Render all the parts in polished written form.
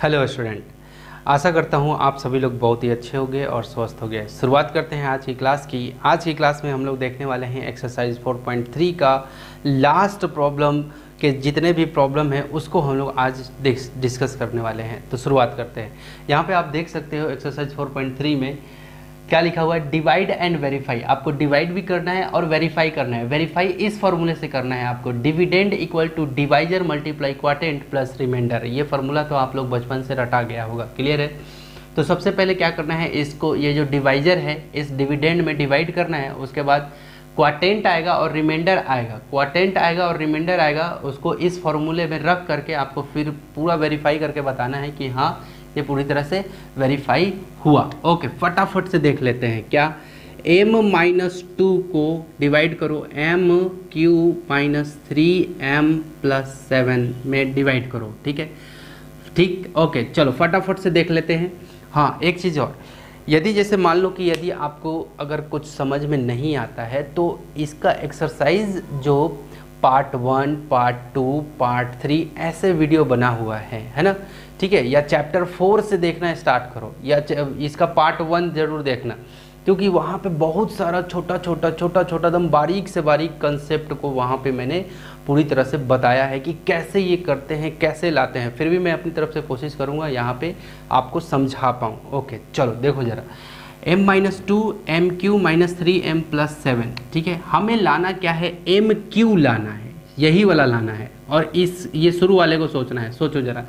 Hello student, आशा करता हूँ आप सभी लोग बहुत ही अच्छे होंगे और स्वस्थ होंगे। शुरुआत करते हैं आज की क्लास की। आज की क्लास में हम लोग देखने वाले हैं एक्सरसाइज 4.3 का लास्ट प्रॉब्लम के जितने भी प्रॉब्लम हैं उसको हम लोग आज डिस्कस करने वाले हैं। तो शुरुआत करते हैं। यहाँ पे आप देख सकते हो एक्सरसाइज 4.3 में क्या लिखा हुआ है, डिवाइड एंड वेरीफाई। आपको डिवाइड भी करना है और वेरीफाई करना है। वेरीफाई इस फॉर्मूले से करना है आपको, dividend equal to divisor multiply quotient plus remainder. ये फार्मूला तो आप लोग बचपन से रटा गया होगा, क्लियर है। तो सबसे पहले क्या करना है, इसको ये जो डिवाइजर है इस डिविडेंड में डिवाइड करना है। उसके बाद क्वाटेंट आएगा और रिमाइंडर आएगा, क्वाटेंट आएगा और रिमाइंडर आएगा, उसको इस फॉर्मूले में रख करके आपको फिर पूरा वेरीफाई करके बताना है कि हाँ ये पूरी तरह से वेरीफाई हुआ। ओके, फटाफट से देख लेते हैं। क्या, m-2 को डिवाइड करो m³ -3m+7 में डिवाइड करो, ठीक है। ठीक, ओके, चलो फटाफट से देख लेते हैं। हाँ, एक चीज़ और, यदि जैसे मान लो कि यदि आपको अगर कुछ समझ में नहीं आता है तो इसका एक्सरसाइज जो पार्ट 1, पार्ट 2, पार्ट 3 ऐसे वीडियो बना हुआ है ना, ठीक है। या चैप्टर 4 से देखना स्टार्ट करो, या इसका पार्ट 1 जरूर देखना, क्योंकि वहाँ पे बहुत सारा छोटा छोटा एकदम बारीक से बारीक कंसेप्ट को वहाँ पे मैंने पूरी तरह से बताया है कि कैसे ये करते हैं, कैसे लाते हैं। फिर भी मैं अपनी तरफ से कोशिश करूँगा यहाँ पे आपको समझा पाऊँ। ओके, चलो देखो ज़रा, m-2 m³ -3m+7, ठीक है। हमें लाना क्या है, m³ लाना है, यही वाला लाना है। और ये शुरू वाले को सोचना है। सोचो ज़रा,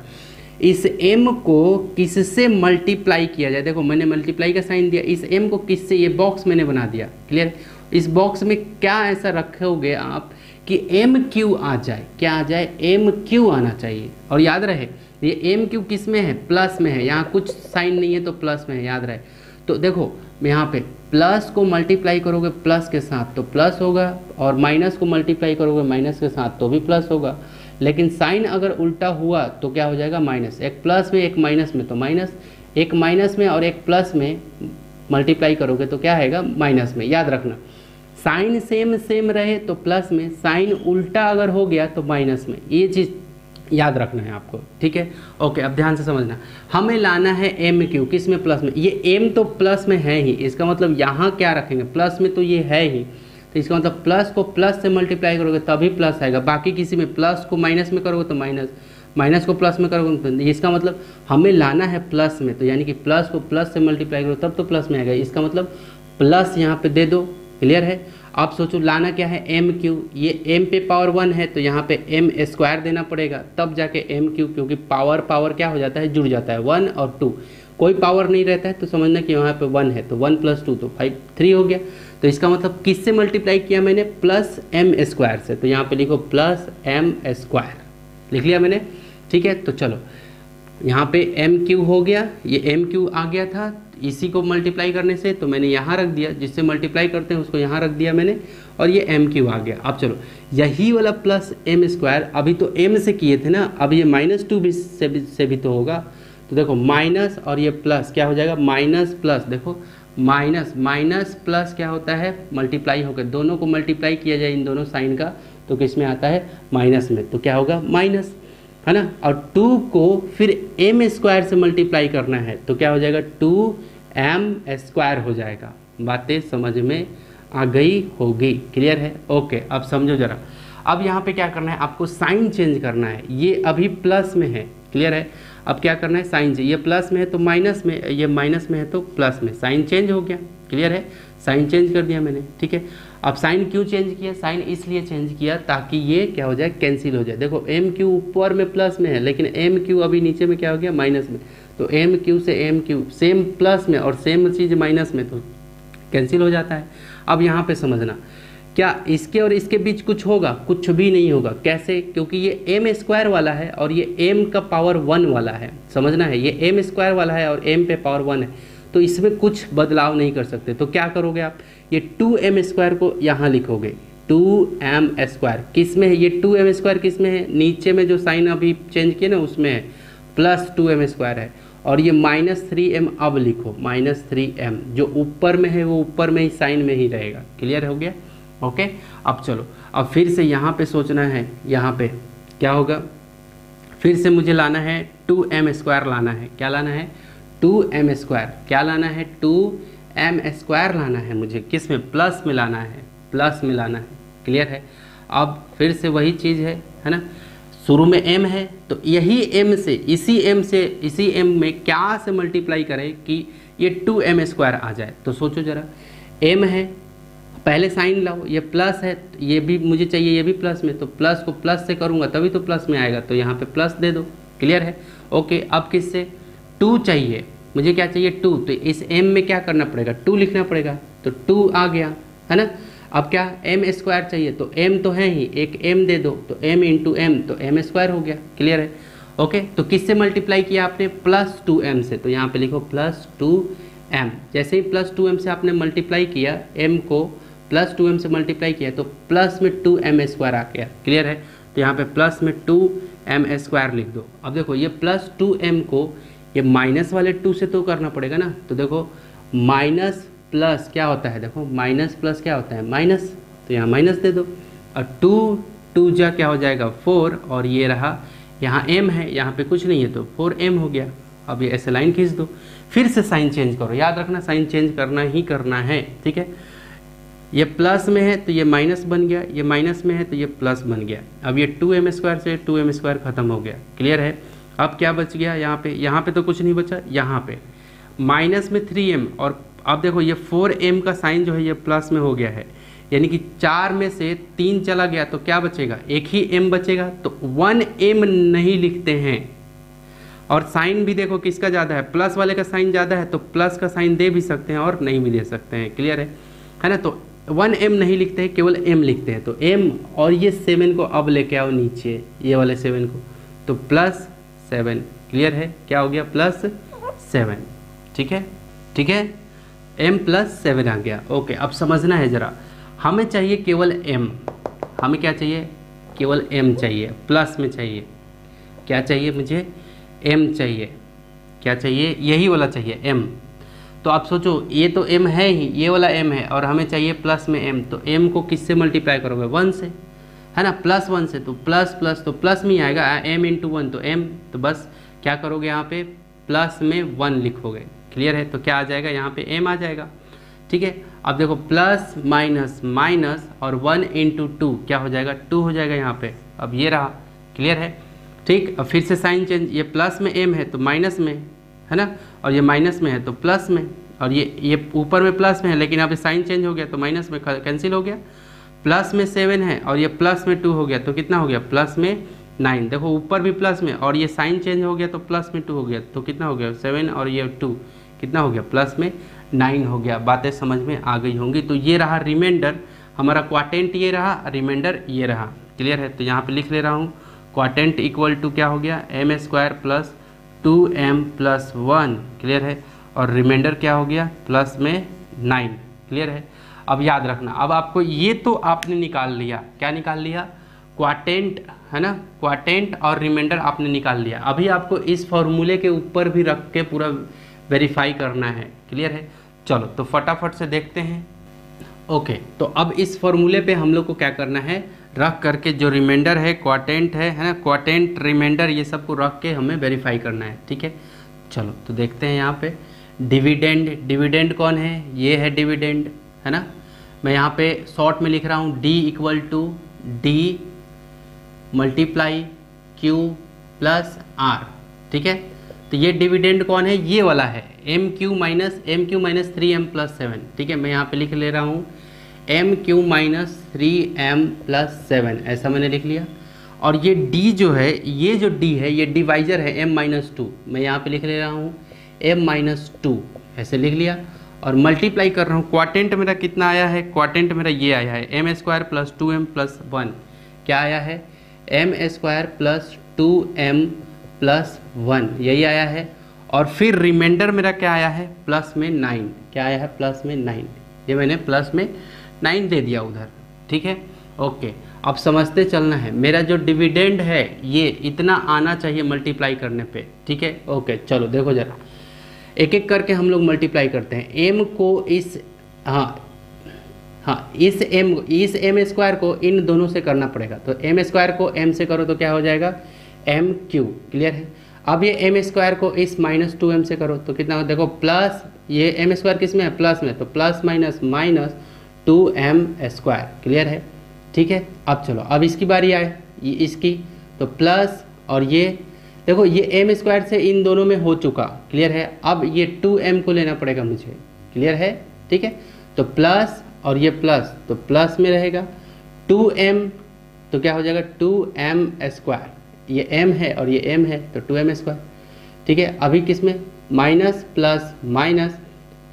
इस m को किससे मल्टीप्लाई किया जाए। देखो मैंने मल्टीप्लाई का साइन दिया, इस m को किससे, ये बॉक्स मैंने बना दिया, क्लियर। इस बॉक्स में क्या ऐसा रखोगे आप कि m³ आ जाए, क्या आ जाए, m³ आना चाहिए। और याद रहे ये m³ किस में है, प्लस में है, यहाँ कुछ साइन नहीं है तो प्लस में है, याद रहे। तो देखो यहाँ पे प्लस को मल्टीप्लाई करोगे प्लस के साथ तो प्लस होगा, और माइनस को मल्टीप्लाई करोगे माइनस के साथ तो भी प्लस होगा। लेकिन साइन अगर उल्टा हुआ तो क्या हो जाएगा, माइनस। एक प्लस में एक माइनस में तो माइनस, एक माइनस में और एक प्लस में मल्टीप्लाई करोगे तो क्या आएगा, माइनस में। याद रखना, साइन सेम रहे तो प्लस में, साइन उल्टा अगर हो गया तो माइनस में। ये चीज़ याद रखना है आपको, ठीक है। ओके, अब ध्यान से समझना, हमें लाना है m³ किस में, प्लस में। ये m तो प्लस में है ही, इसका मतलब यहाँ क्या रखेंगे, प्लस में तो ये है ही, तो इसका मतलब प्लस को प्लस से मल्टीप्लाई करोगे तभी प्लस आएगा। बाकी किसी में प्लस को माइनस में करोगे तो माइनस, माइनस को प्लस में करोगे तो इसका मतलब हमें लाना है प्लस में, तो यानी कि प्लस को प्लस से मल्टीप्लाई करोगे तब तो प्लस में आएगा। इसका मतलब प्लस यहाँ पे दे दो, क्लियर है। आप सोचो लाना क्या है, m³। ये m पे पावर 1 है तो यहाँ पे m² देना पड़ेगा, तब जाके m³, क्योंकि पावर क्या हो जाता है, जुड़ जाता है 1 और 2। कोई पावर नहीं रहता है तो समझना कि यहाँ पे 1 है, तो 1 + 2 तो 3 हो गया। तो इसका मतलब किससे मल्टीप्लाई किया मैंने, प्लस m² से। तो यहाँ पे लिखो प्लस m², लिख लिया मैंने, ठीक है। तो चलो यहाँ पे m³ हो गया, ये m³ आ गया था इसी को मल्टीप्लाई करने से, तो मैंने यहाँ रख दिया, जिससे मल्टीप्लाई करते हैं उसको यहाँ रख दिया मैंने, और ये m³ आ गया। अब चलो यही वाला प्लस m², अभी तो m से किए थे ना, अब ये -2 से भी तो होगा। तो देखो माइनस और ये प्लस क्या हो जाएगा, माइनस प्लस। देखो माइनस प्लस क्या होता है, मल्टीप्लाई होकर, दोनों को मल्टीप्लाई किया जाए इन दोनों साइन का तो किस में आता है, माइनस में, तो क्या होगा, माइनस, है ना। और 2 को फिर m² से मल्टीप्लाई करना है तो क्या हो जाएगा, 2m² हो जाएगा। बातें समझ में आ गई होगी, क्लियर है। ओके, अब समझो जरा, अब यहाँ पे क्या करना है, आपको साइन चेंज करना है। ये अभी प्लस में है, क्लियर है। अब क्या करना है, साइन चेंज, ये प्लस में है तो माइनस में, ये माइनस में है तो प्लस में, साइन चेंज हो गया, क्लियर है। साइन चेंज कर दिया मैंने, ठीक है। अब साइन क्यों चेंज किया, साइन इसलिए चेंज किया ताकि ये क्या हो जाए, कैंसिल हो जाए। देखो m³ ऊपर में प्लस में है लेकिन m³ अभी नीचे में क्या हो गया, माइनस में, तो m³ से m³ सेम प्लस में और सेम चीज़ माइनस में, तो कैंसिल हो जाता है। अब यहाँ पे समझना, क्या इसके और इसके बीच कुछ होगा, कुछ भी नहीं होगा। कैसे, क्योंकि ये m² वाला है और ये m का पावर 1 वाला है, समझना है, ये m² वाला है और m पे पावर 1 है, तो इसमें कुछ बदलाव नहीं कर सकते। तो क्या करोगे आप, ये 2m² को यहाँ लिखोगे, 2m², किस में है ये 2m² किस में है, नीचे में जो साइन अभी चेंज किए ना उसमें है, प्लस 2m² है। और ये -3m अब लिखो, -3m, जो ऊपर में है वो ऊपर में ही साइन में ही रहेगा, क्लियर हो गया। ओके, अब चलो, अब फिर से यहाँ पे सोचना है, यहाँ पे क्या होगा, फिर से मुझे लाना है 2m² लाना है। क्या लाना है? 2m²। क्या लाना है? 2m² लाना है मुझे। किस में? प्लस में लाना है, प्लस में लाना है। क्लियर है? अब फिर से वही चीज़ है ना, शुरू में m है तो यही m से इसी m में क्या से मल्टीप्लाई करें कि ये 2m² आ जाए। तो सोचो जरा, m है, पहले साइन लाओ, ये प्लस है, ये भी मुझे चाहिए, ये भी प्लस में, तो प्लस को प्लस से करूँगा तभी तो प्लस में आएगा, तो यहाँ पे प्लस दे दो। क्लियर है? ओके। अब किससे? 2 चाहिए मुझे। क्या चाहिए? 2। तो इस m में क्या करना पड़ेगा? 2 लिखना पड़ेगा, तो 2 आ गया, है ना। अब क्या? m² चाहिए, तो m तो है ही, एक m दे दो, तो m इंटू m, तो m² हो गया। क्लियर है? ओके। तो किससे मल्टीप्लाई किया आपने? प्लस 2m से, तो यहाँ पे लिखो प्लस 2m। जैसे ही प्लस 2m से आपने मल्टीप्लाई किया, m को प्लस 2m से मल्टीप्लाई किया, तो प्लस में 2m² आ गया। क्लियर है? तो यहाँ पे प्लस में 2m² लिख दो। अब देखो ये प्लस 2m को ये माइनस वाले 2 से तो करना पड़ेगा ना, तो देखो माइनस प्लस क्या होता है? देखो माइनस प्लस क्या होता है? माइनस, तो यहाँ माइनस दे दो, और 2 जा क्या हो जाएगा? 4, और ये रहा, यहाँ m है, यहाँ पे कुछ नहीं है तो 4m हो गया। अब ये ऐसे लाइन खींच दो, फिर से साइन चेंज करो। याद रखना साइन चेंज करना ही करना है, ठीक है। ये प्लस में है तो ये माइनस बन गया, ये माइनस में है तो ये प्लस बन गया। अब ये 2m² से 2m² खत्म हो गया। क्लियर है? अब क्या बच गया यहाँ पे तो कुछ नहीं बचा, यहाँ पे माइनस में 3m, और अब देखो ये 4m का साइन जो है ये प्लस में हो गया है, यानी कि 4 में से 3 चला गया तो क्या बचेगा? एक ही m बचेगा। तो 1m नहीं लिखते हैं, और साइन भी देखो किसका ज़्यादा है? प्लस वाले का साइन ज़्यादा है, तो प्लस का साइन दे भी सकते हैं और नहीं भी दे सकते हैं। क्लियर है ना? तो 1m नहीं लिखते हैं, केवल m लिखते हैं। तो m और ये 7 को अब लेके आओ नीचे, ये वाले 7 को, तो प्लस 7। क्लियर है? क्या हो गया? प्लस 7। ठीक है? ठीक है, m प्लस 7 आ गया। ओके। अब समझना है ज़रा, हमें चाहिए केवल m। हमें क्या चाहिए? केवल m चाहिए, प्लस में चाहिए। क्या चाहिए मुझे? m चाहिए। क्या चाहिए? यही वाला चाहिए, m। तो आप सोचो, ये तो m है ही, ये वाला m है, और हमें चाहिए प्लस में m। तो m को किससे मल्टीप्लाई करोगे? 1 से, है ना, प्लस 1 से। तो प्लस प्लस तो प्लस में ही आएगा, m इंटू 1 तो m। तो बस क्या करोगे? यहाँ पे प्लस में 1 लिखोगे। क्लियर है? तो क्या आ जाएगा? यहाँ पे m आ जाएगा। ठीक है। अब देखो प्लस माइनस माइनस और 1 इंटू 2 क्या हो जाएगा? 2 हो जाएगा यहाँ पे। अब ये रहा। क्लियर है? ठीक। अब फिर से साइन चेंज, ये प्लस में m है तो माइनस में, है ना, और ये माइनस में है तो प्लस में, और ये ऊपर में प्लस में है, लेकिन यहाँ पे साइन चेंज हो गया तो माइनस में कैंसिल हो गया। प्लस में 7 है और ये प्लस में 2 हो गया, तो कितना हो गया? प्लस में 9। देखो ऊपर भी प्लस में, और ये साइन चेंज हो गया तो प्लस में 2 हो गया, तो कितना हो गया? 7, और ये 2 कितना हो गया? प्लस में 9 हो गया। बातें समझ में आ गई होंगी। तो ये रहा रिमाइंडर, हमारा क्वाटेंट ये रहा, रिमाइंडर ये रहा। क्लियर है? तो यहाँ पे लिख ले रहा हूँ, क्वाटेंट इक्वल टू क्या हो गया? m² plus 2m plus 1। Clear है? और रिमाइंडर क्या हो गया? प्लस में 9। क्लियर है? अब याद रखना, अब आपको ये तो आपने निकाल लिया, क्या निकाल लिया? क्वाटेंट, है ना, क्वाटेंट और रिमाइंडर आपने निकाल लिया। अभी आपको इस फॉर्मूले के ऊपर भी रख के पूरा वेरीफाई करना है। क्लियर है? चलो तो फटाफट से देखते हैं। ओके। तो अब इस फॉर्मूले पे हम लोग को क्या करना है? रख करके जो रिमाइंडर है, क्वाटेंट है ना, क्वाटेंट रिमाइंडर ये सब को रख के हमें वेरीफाई करना है। ठीक है? चलो तो देखते हैं यहाँ पे डिविडेंड। डिविडेंड कौन है? ये है डिविडेंड, है ना। मैं यहाँ पे शॉर्ट में लिख रहा हूँ d equal to d multiply q plus r। ठीक है? तो ये डिविडेंड कौन है? ये वाला है, mq माइनस 3m प्लस 7। ठीक है? मैं यहाँ पे लिख ले रहा हूँ mq माइनस 3m प्लस 7, ऐसा मैंने लिख लिया। और ये d जो है, ये जो d है ये डिवाइजर है m माइनस 2। मैं यहाँ पे लिख ले रहा हूँ m माइनस 2, ऐसे लिख लिया। और मल्टीप्लाई कर रहा हूँ, क्वाटेंट मेरा कितना आया है? क्वाटेंट मेरा ये आया है m² प्लस 2m प्लस 1। क्या आया है? m² प्लस 2m प्लस 1, यही आया है। और फिर रिमाइंडर मेरा क्या आया है? प्लस में 9। क्या आया है? प्लस में 9। ये मैंने प्लस में 9 दे दिया उधर। ठीक है? ओके। अब समझते चलना है, मेरा जो डिविडेंड है ये इतना आना चाहिए मल्टीप्लाई करने पे। ठीक है? ओके। चलो देखो जरा, एक एक करके हम लोग मल्टीप्लाई करते हैं। m को इस इस m² को इन दोनों से करना पड़ेगा। तो m² को m से करो तो क्या हो जाएगा? M Q. क्लियर है। अब ये एम स्क्वायर को इस -2m से करो तो कितना होगा, देखो प्लस ये एम स्क्वायर किस में है, प्लस में, तो plus minus minus 2m square. Clear है। ठीक है। अब चलो अब इसकी बारी आए, ये इसकी, तो प्लस और ये देखो ये एम स्क्वायर से इन दोनों में हो चुका। क्लियर है। अब ये 2m को लेना पड़ेगा मुझे। क्लियर है। ठीक है। तो प्लस और ये प्लस, तो प्लस में रहेगा 2m, तो क्या हो जाएगा 2m स्क्वायर, ये m है और ये m है तो 2m स्क्वायर। ठीक है। अभी किस में, माइनस प्लस माइनस,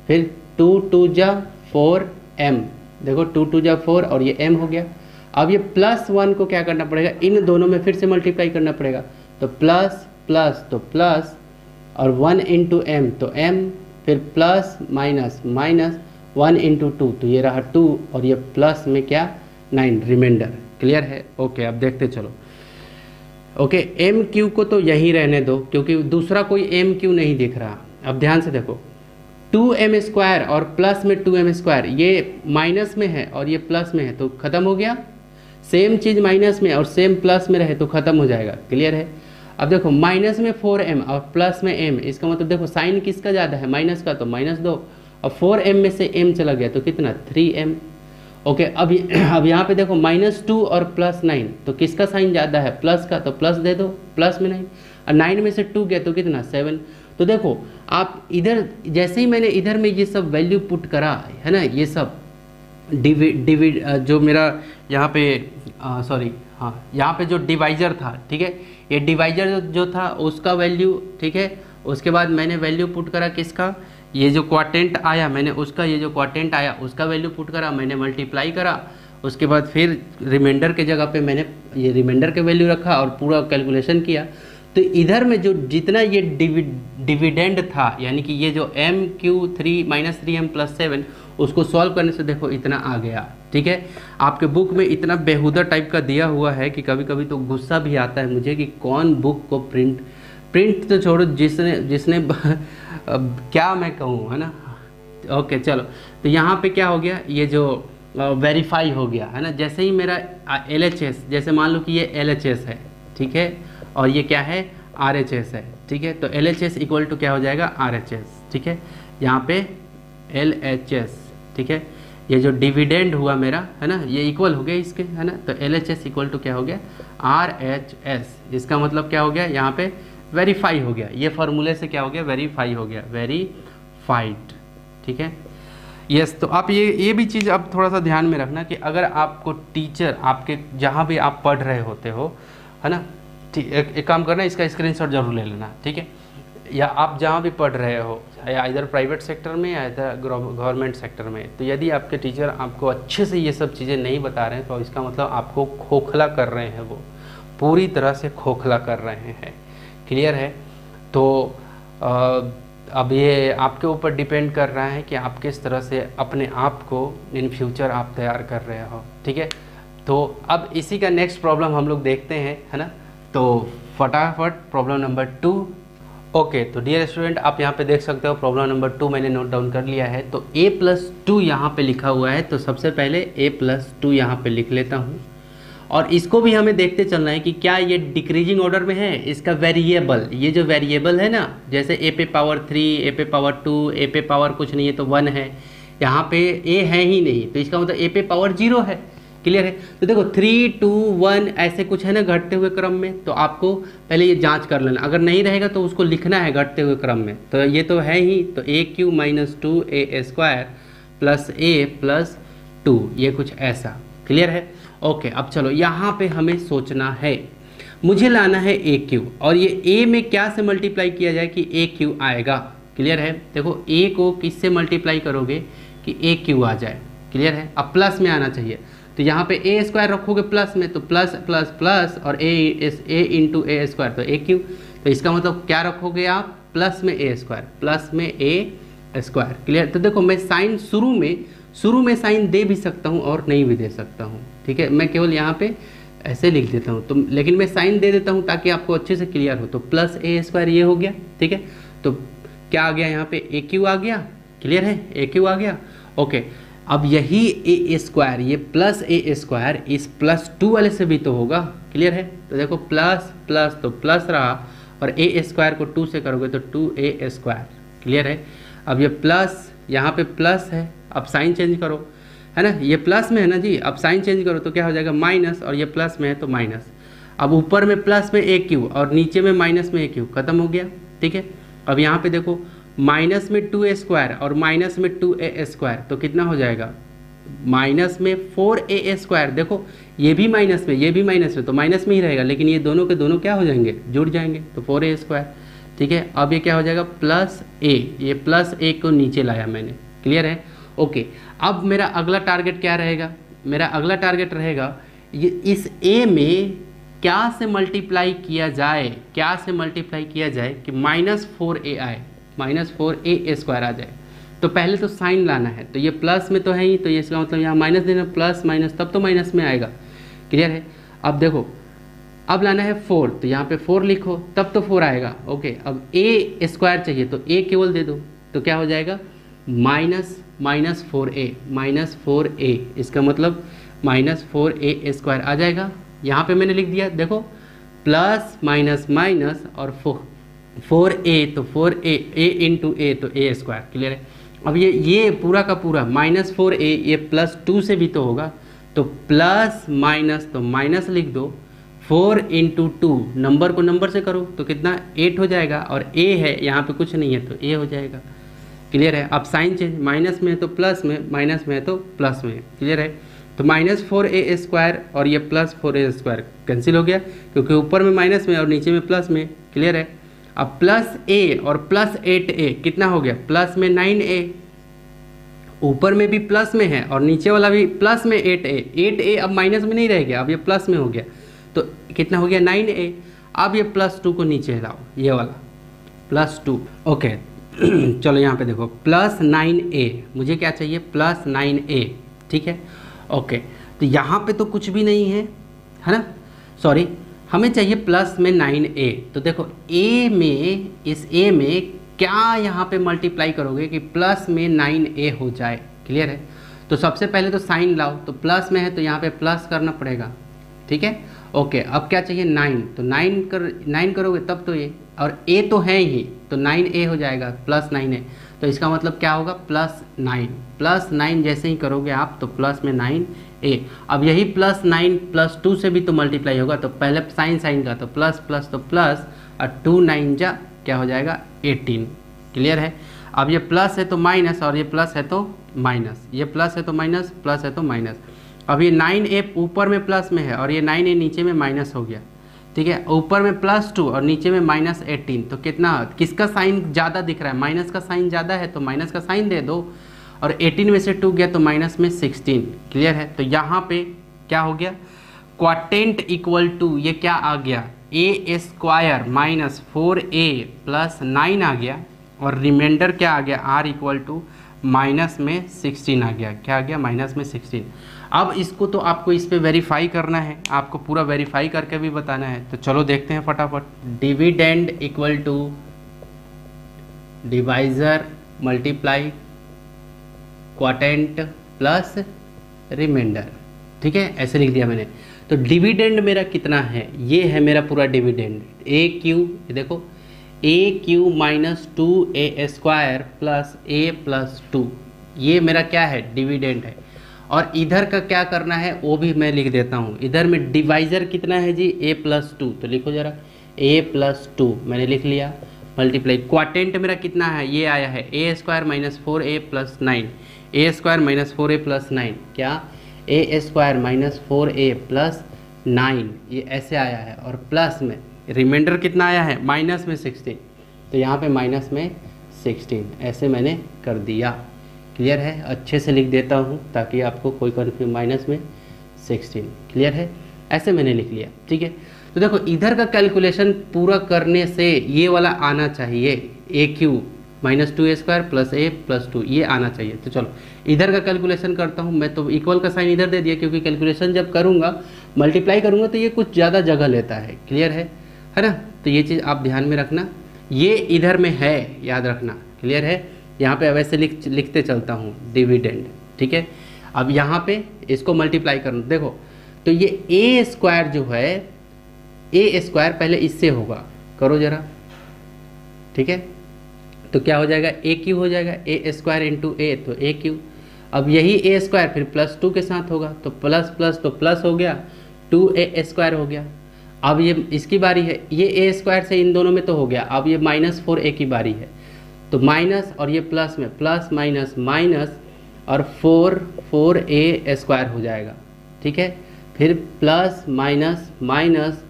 फिर 2 2 जा 4m, देखो 2 2 जा 4 और ये m हो गया। अब ये +1 को क्या करना पड़ेगा, इन दोनों में फिर से मल्टीप्लाई करना पड़ेगा, तो प्लस प्लस तो प्लस और 1 इंटू m तो m, फिर प्लस माइनस माइनस 1 इंटू 2 तो ये रहा 2 और ये प्लस में क्या 9 रिमाइंडर। क्लियर है। ओके अब देखते चलो। ओके एम क्यू को तो यहीं रहने दो क्योंकि दूसरा कोई एम क्यू नहीं दिख रहा। अब ध्यान से देखो 2m स्क्वायर और प्लस में 2m स्क्वायर, ये माइनस में है और ये प्लस में है तो ख़त्म हो गया। सेम चीज़ माइनस में और सेम प्लस में रहे तो ख़त्म हो जाएगा। क्लियर है। अब देखो माइनस में 4m और प्लस में m, इसका मतलब देखो साइन किसका ज़्यादा है, माइनस का, तो -2 और 4m में से m चला गया तो कितना 3m। ओके अब यहाँ पे देखो -2 और +9 तो किसका साइन ज़्यादा है, प्लस का, तो प्लस दे दो, प्लस में 9 और 9 में से 2 गया तो कितना 7। तो देखो आप इधर जैसे ही मैंने इधर में ये सब वैल्यू पुट करा है ना, ये सब जो मेरा यहाँ पे सॉरी हाँ यहाँ पे जो डिवाइजर था, ठीक है, ये डिवाइजर जो था उसका वैल्यू, ठीक है, उसके बाद मैंने वैल्यू पुट करा किसका, ये जो क्वाटेंट आया मैंने उसका, ये जो क्वाटेंट आया उसका वैल्यू पुट करा, मैंने मल्टीप्लाई करा, उसके बाद फिर रिमाइंडर के जगह पे मैंने ये रिमाइंडर के वैल्यू रखा और पूरा कैलकुलेशन किया। तो इधर में जो जितना ये डिविडेंड था यानी कि ये जो MQ3 -3m + 7 उसको सॉल्व करने से देखो इतना आ गया। ठीक है। आपके बुक में इतना बेहुदा टाइप का दिया हुआ है कि कभी कभी तो गुस्सा भी आता है मुझे कि कौन बुक को प्रिंट तो छोड़ो, जिसने क्या मैं कहूँ, है ना। ओके चलो तो यहाँ पे क्या हो गया, ये जो वेरीफाई हो गया है ना, जैसे ही मेरा LHS, जैसे मान लो कि ये LHS है, ठीक है, और ये क्या है RHS है, ठीक है, तो LHS इक्वल टू क्या हो जाएगा RHS, ठीक है, यहाँ पे LHS, ठीक है, ये जो डिविडेंड हुआ मेरा है ना ये इक्वल हो गया इसके, है ना, तो LHS इक्वल टू क्या हो गया RHS। इसका मतलब क्या हो गया, यहाँ पे वेरीफाई हो गया, ये फार्मूले से क्या हो गया वेरीफाई हो गया, वेरीफाइड। ठीक है। यस तो आप ये भी चीज़ अब थोड़ा सा ध्यान में रखना कि अगर आपको टीचर आपके जहाँ भी आप पढ़ रहे होते हो, है ना, एक काम करना, इसका स्क्रीनशॉट जरूर ले लेना, ठीक है, या आप जहाँ भी पढ़ रहे हो या इधर प्राइवेट सेक्टर में या इधर गवर्नमेंट सेक्टर में, तो यदि आपके टीचर आपको अच्छे से ये सब चीज़ें नहीं बता रहे हैं तो इसका मतलब आपको खोखला कर रहे हैं, वो पूरी तरह से खोखला कर रहे हैं। क्लियर है। तो अब ये आपके ऊपर डिपेंड कर रहा है कि आप किस तरह से अपने आप को इन फ्यूचर आप तैयार कर रहे हो। ठीक है। तो अब इसी का नेक्स्ट प्रॉब्लम हम लोग देखते हैं, है ना, तो फटाफट प्रॉब्लम नंबर 2। ओके तो डियर स्टूडेंट आप यहाँ पे देख सकते हो प्रॉब्लम नंबर 2 मैंने नोट डाउन कर लिया है। तो a+2 यहाँ पे लिखा हुआ है, तो सबसे पहले a+2 यहाँ पे लिख लेता हूँ और इसको भी हमें देखते चलना है कि क्या ये डिक्रीजिंग ऑर्डर में है। इसका वेरिएबल, ये जो वेरिएबल है ना, जैसे a पे पावर 3, a पे पावर 2, a पे पावर कुछ नहीं है तो 1 है, यहाँ पे a है ही नहीं तो इसका मतलब a पे पावर 0 है। क्लियर है। तो देखो 3 2 1 ऐसे कुछ है ना घटते हुए क्रम में, तो आपको पहले ये जांच कर लेना, अगर नहीं रहेगा तो उसको लिखना है घटते हुए क्रम में, तो ये तो है ही, तो AQ - 2a² + a + 2 ये कुछ ऐसा। क्लियर है। ओके अब चलो यहाँ पे हमें सोचना है, मुझे लाना है AQ और ये a में क्या से मल्टीप्लाई किया जाए कि AQ आएगा। क्लियर है। देखो a को किससे मल्टीप्लाई करोगे कि AQ आ जाए। क्लियर है। अब प्लस में आना चाहिए, तो यहाँ पे a² रखोगे प्लस में, तो प्लस प्लस प्लस और a × a² तो AQ, तो इसका मतलब क्या रखोगे आप प्लस में a² प्लस में a²। क्लियर। तो देखो मैं साइन शुरू में साइन दे भी सकता हूँ और नहीं भी दे सकता हूँ। ठीक है। मैं केवल यहाँ पे ऐसे लिख देता हूँ, तो लेकिन मैं साइन दे देता हूँ ताकि आपको अच्छे से क्लियर हो। तो प्लस a² ये हो गया। ठीक है। तो क्या आ गया यहाँ पे AQ आ गया। क्लियर है। AQ आ गया। ओके अब यही a² ये प्लस a² इस +2 वाले से भी तो होगा। क्लियर है। तो देखो प्लस प्लस तो प्लस रहा, और ए स्क्वायर को 2 से करोगे तो 2a स्क्वायर, क्लियर है। अब ये प्लस, यहाँ पे प्लस है, अब साइन चेंज करो, है ना, ये प्लस में है ना जी, अब साइन चेंज करो तो क्या हो जाएगा माइनस, और ये प्लस में है तो माइनस। अब ऊपर में प्लस में a क्यू और नीचे में माइनस में a क्यू, खत्म हो गया, ठीक है। अब यहाँ पे देखो माइनस में 2a स्क्वायर और माइनस में 2a स्क्वायर, तो कितना हो जाएगा माइनस में 4a स्क्वायर। देखो ये भी माइनस में, ये भी माइनस में, तो माइनस में ही रहेगा, लेकिन ये दोनों के दोनों क्या हो जाएंगे, जुड़ जाएंगे, तो 4a स्क्वायर, ठीक है। अब ये क्या हो जाएगा प्लस a, ये प्लस a को नीचे लाया मैंने, क्लियर है, ओके। अब मेरा अगला टारगेट क्या रहेगा, मेरा अगला टारगेट रहेगा ये इस a में क्या से मल्टीप्लाई किया जाए, क्या से मल्टीप्लाई किया जाए कि -4a आए, -4a स्क्वायर आ जाए। तो पहले तो साइन लाना है, तो ये प्लस में तो है ही, तो ये इसका मतलब यहाँ माइनस देना, प्लस माइनस तब तो माइनस में आएगा, क्लियर है। अब देखो अब लाना है 4, तो यहाँ पे 4 लिखो तब तो 4 आएगा, ओके। अब a स्क्वायर चाहिए तो a केवल दे दो, तो क्या हो जाएगा -4a, इसका मतलब -4a स्क्वायर आ जाएगा। यहाँ पे मैंने लिख दिया, देखो प्लस माइनस माइनस और 4a, तो 4a इंटू a तो a स्क्वायर, क्लियर है। अब ये पूरा का पूरा -4a, ये +2 से भी तो होगा, तो प्लस माइनस तो माइनस लिख दो, 4 इंटू 2, नंबर को नंबर से करो तो कितना 8 हो जाएगा, और a है यहाँ पे कुछ नहीं है तो a हो जाएगा, क्लियर है। अब साइन चेंज, माइनस में है तो प्लस में, माइनस में है तो प्लस में, क्लियर है। तो -4a स्क्वायर और ये +4a स्क्वायर कैंसिल हो गया, क्योंकि ऊपर में माइनस में और नीचे में प्लस में, क्लियर है। अब प्लस a और प्लस 8a कितना हो गया, प्लस में 9a, ऊपर में भी प्लस में है और नीचे वाला भी प्लस में 8a अब माइनस में नहीं रह गया, अब ये प्लस में हो गया, तो कितना हो गया 9a। अब ये +2 को नीचे लाओ, ये वाला +2, ओके। चलो यहाँ पे देखो +9a, मुझे क्या चाहिए +9a, ठीक है, ओके। तो यहाँ पे तो कुछ भी नहीं है ना, सॉरी, हमें चाहिए प्लस में 9a। तो देखो a में, इस a में क्या यहाँ पे मल्टीप्लाई करोगे कि प्लस में 9a हो जाए, क्लियर है। तो सबसे पहले तो साइन लाओ, तो प्लस में है तो यहाँ पे प्लस करना पड़ेगा, ठीक है, ओके। अब क्या चाहिए 9, तो 9 करोगे तब तो ये, और a तो है ही तो 9a हो जाएगा, +9a, तो इसका मतलब क्या होगा +9 जैसे ही करोगे आप तो प्लस में 9a। अब यही +9 +2 से भी तो मल्टीप्लाई होगा, तो पहले साइन का तो प्लस प्लस तो प्लस, और 2 9 जा क्या हो जाएगा 18, क्लियर है। अब ये प्लस है तो माइनस, और ये प्लस है तो माइनस, ये प्लस है तो माइनस, प्लस है तो माइनस। अब ये 9a ऊपर में प्लस में है और ये 9a नीचे में माइनस हो गया, ठीक है। ऊपर में +2 और नीचे में -18, तो कितना, किसका साइन ज़्यादा दिख रहा है, माइनस का साइन ज़्यादा है तो माइनस का साइन दे दो, और 18 में से 2 गया तो माइनस में 16, क्लियर है। तो यहाँ पे क्या हो गया, क्वाटेंट इक्वल टू ये क्या आ गया a स्क्वायर -4a + 9 आ गया, और रिमाइंडर क्या आ गया r इक्वल टू -16 आ गया, क्या आ गया -16। अब इसको तो आपको इस पे वेरीफाई करना है, आपको पूरा वेरीफाई करके भी बताना है, तो चलो देखते हैं फटाफट। Dividend equal to divisor multiply quotient plus remainder, ठीक है, ऐसे लिख दिया मैंने। तो डिविडेंड मेरा कितना है, ये है मेरा पूरा डिविडेंड, ए क्यू, देखो a³ - 2a² + a + 2, ये मेरा क्या है डिविडेंड है। और इधर का क्या करना है वो भी मैं लिख देता हूँ, इधर में डिवाइजर कितना है जी a + 2, तो लिखो जरा a + 2 मैंने लिख लिया, मल्टीप्लाई क्वाटेंट मेरा कितना है, ये आया है a² - 4a + 9, a² - 4a + 9, क्या a² - 4a + 9, ये ऐसे आया है, और प्लस में रिमाइंडर कितना आया है माइनस में 16, तो यहाँ पे माइनस में 16 ऐसे मैंने कर दिया, क्लियर है। अच्छे से लिख देता हूँ ताकि आपको कोई कन्फ्यूज, माइनस में 16, क्लियर है, ऐसे मैंने लिख लिया, ठीक है। तो देखो इधर का कैलकुलेशन पूरा करने से ये वाला आना चाहिए, a³ - 2a² + a + 2, ये आना चाहिए। तो चलो इधर का कैलकुलेशन करता हूँ मैं, तो इक्वल का साइन इधर दे दिया, क्योंकि कैलकुलेशन जब करूँगा मल्टीप्लाई करूँगा तो ये कुछ ज़्यादा जगह लेता है, क्लियर है ना। तो ये चीज़ आप ध्यान में रखना, ये इधर में है, याद रखना, क्लियर है। यहाँ पे वैसे लिखते चलता हूँ डिविडेंड, ठीक है। अब यहाँ पे इसको मल्टीप्लाई करना, देखो तो ये a² जो है ए स्क्वायर पहले इससे होगा, करो जरा, ठीक है। तो क्या हो जाएगा, ए क्यू हो जाएगा, ए स्क्वायर इंटू ए, तो ए क्यू। अब यही ए स्क्वायर फिर प्लस 2 के साथ होगा, तो प्लस प्लस तो प्लस हो गया, 2a स्क्वायर हो गया। अब ये इसकी बारी है, ये ए स्क्वायर से इन दोनों में तो हो गया, अब ये -4a की बारी है, तो माइनस और ये प्लस में प्लस माइनस माइनस और 4a स्क्वायर हो जाएगा, ठीक है। फिर प्लस माइनस माइनस